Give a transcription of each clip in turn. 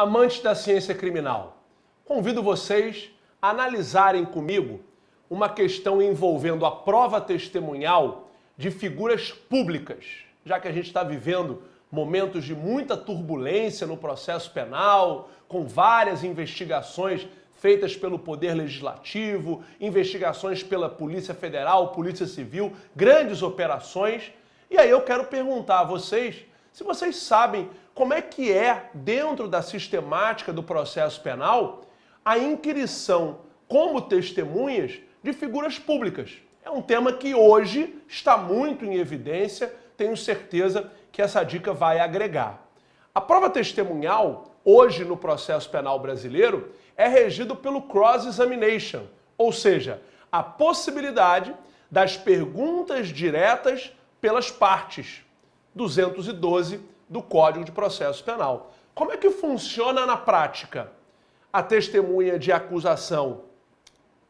Amantes da ciência criminal, convido vocês a analisarem comigo uma questão envolvendo a prova testemunhal de figuras públicas, já que a gente está vivendo momentos de muita turbulência no processo penal, com várias investigações feitas pelo Poder Legislativo, investigações pela Polícia Federal, Polícia Civil, grandes operações. E aí eu quero perguntar a vocês se vocês sabem como é que é, dentro da sistemática do processo penal, a inquirição como testemunhas de figuras públicas. É um tema que hoje está muito em evidência, tenho certeza que essa dica vai agregar. A prova testemunhal, hoje no processo penal brasileiro, é regido pelo cross-examination, ou seja, a possibilidade das perguntas diretas pelas partes, 212 do Código de Processo Penal. Como é que funciona na prática? A testemunha de acusação,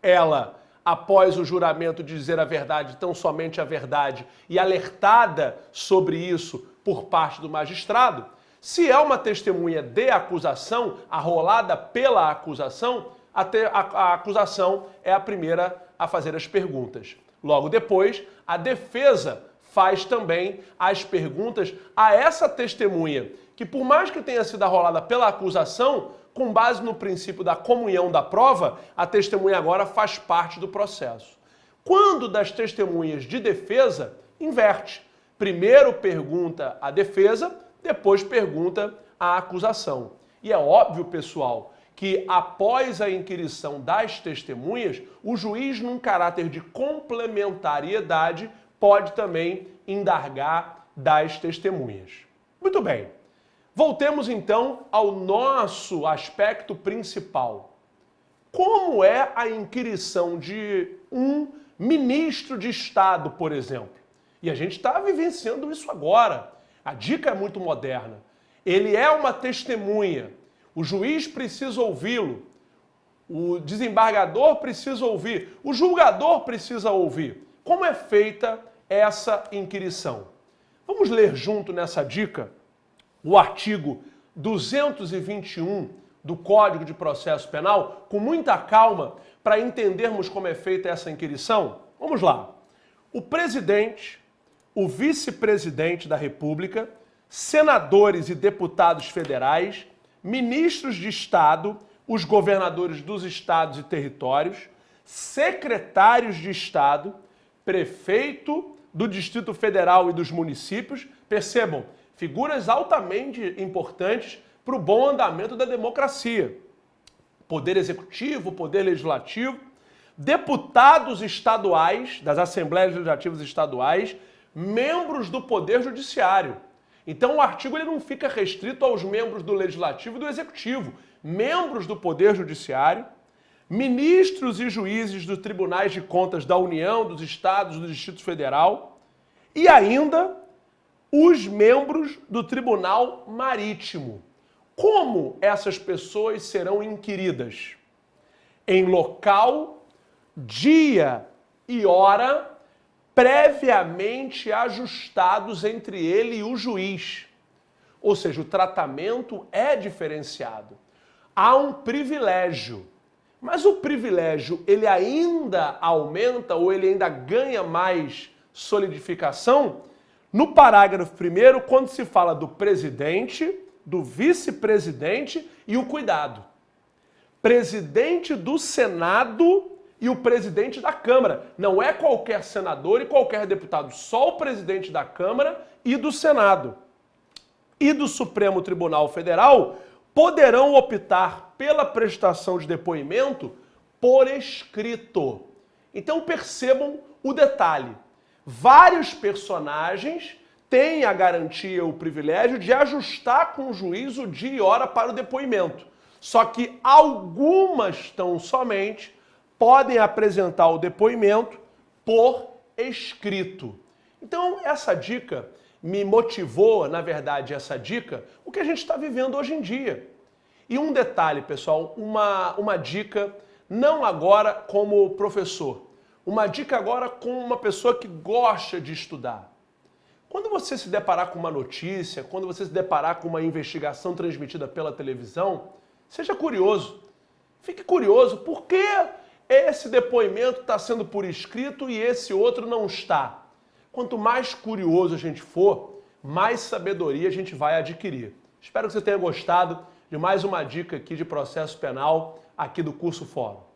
ela, após o juramento de dizer a verdade, tão somente a verdade, e alertada sobre isso por parte do magistrado, se é uma testemunha de acusação, arrolada pela acusação, a acusação é a primeira a fazer as perguntas. Logo depois, a defesa faz também as perguntas a essa testemunha, que por mais que tenha sido arrolada pela acusação, com base no princípio da comunhão da prova, a testemunha agora faz parte do processo. Quando das testemunhas de defesa, inverte. Primeiro pergunta a defesa, depois pergunta a acusação. E é óbvio, pessoal, que após a inquirição das testemunhas, o juiz, num caráter de complementariedade, pode também indagar das testemunhas. Muito bem. Voltemos então ao nosso aspecto principal. Como é a inquirição de um ministro de Estado, por exemplo? E a gente está vivenciando isso agora. A dica é muito moderna. Ele é uma testemunha. O juiz precisa ouvi-lo. O desembargador precisa ouvir. O julgador precisa ouvir. Como é feita essa inquirição? Vamos ler junto nessa dica o artigo 221 do Código de Processo Penal, com muita calma, para entendermos como é feita essa inquirição? Vamos lá. O presidente, o vice-presidente da República, senadores e deputados federais, ministros de Estado, os governadores dos estados e territórios, secretários de Estado, prefeito do Distrito Federal e dos municípios, percebam, figuras altamente importantes para o bom andamento da democracia. Poder Executivo, Poder Legislativo, deputados estaduais, das Assembleias Legislativas Estaduais, membros do Poder Judiciário. Então o artigo ele não fica restrito aos membros do Legislativo e do Executivo. Membros do Poder Judiciário, ministros e juízes dos Tribunais de Contas da União, dos Estados, do Distrito Federal e ainda os membros do Tribunal Marítimo. Como essas pessoas serão inquiridas? Em local, dia e hora previamente ajustados entre ele e o juiz. Ou seja, o tratamento é diferenciado. Há um privilégio. Mas o privilégio, ele ainda aumenta ou ele ainda ganha mais solidificação no parágrafo 1º, quando se fala do presidente, do vice-presidente e o cuidado. Presidente do Senado e o presidente da Câmara. Não é qualquer senador e qualquer deputado, só o presidente da Câmara e do Senado. E do Supremo Tribunal Federal poderão optar pela prestação de depoimento por escrito. Então percebam o detalhe. Vários personagens têm a garantia, o privilégio de ajustar com o juiz o dia e hora para o depoimento. Só que algumas tão somente podem apresentar o depoimento por escrito. Então essa dica me motivou, na verdade, essa dica, o que a gente está vivendo hoje em dia. E um detalhe, pessoal, uma dica, não agora como professor, uma dica agora com uma pessoa que gosta de estudar. Quando você se deparar com uma notícia, quando você se deparar com uma investigação transmitida pela televisão, seja curioso. Fique curioso, por que esse depoimento está sendo por escrito e esse outro não está? Quanto mais curioso a gente for, mais sabedoria a gente vai adquirir. Espero que você tenha gostado de mais uma dica aqui de processo penal aqui do Curso Fórum.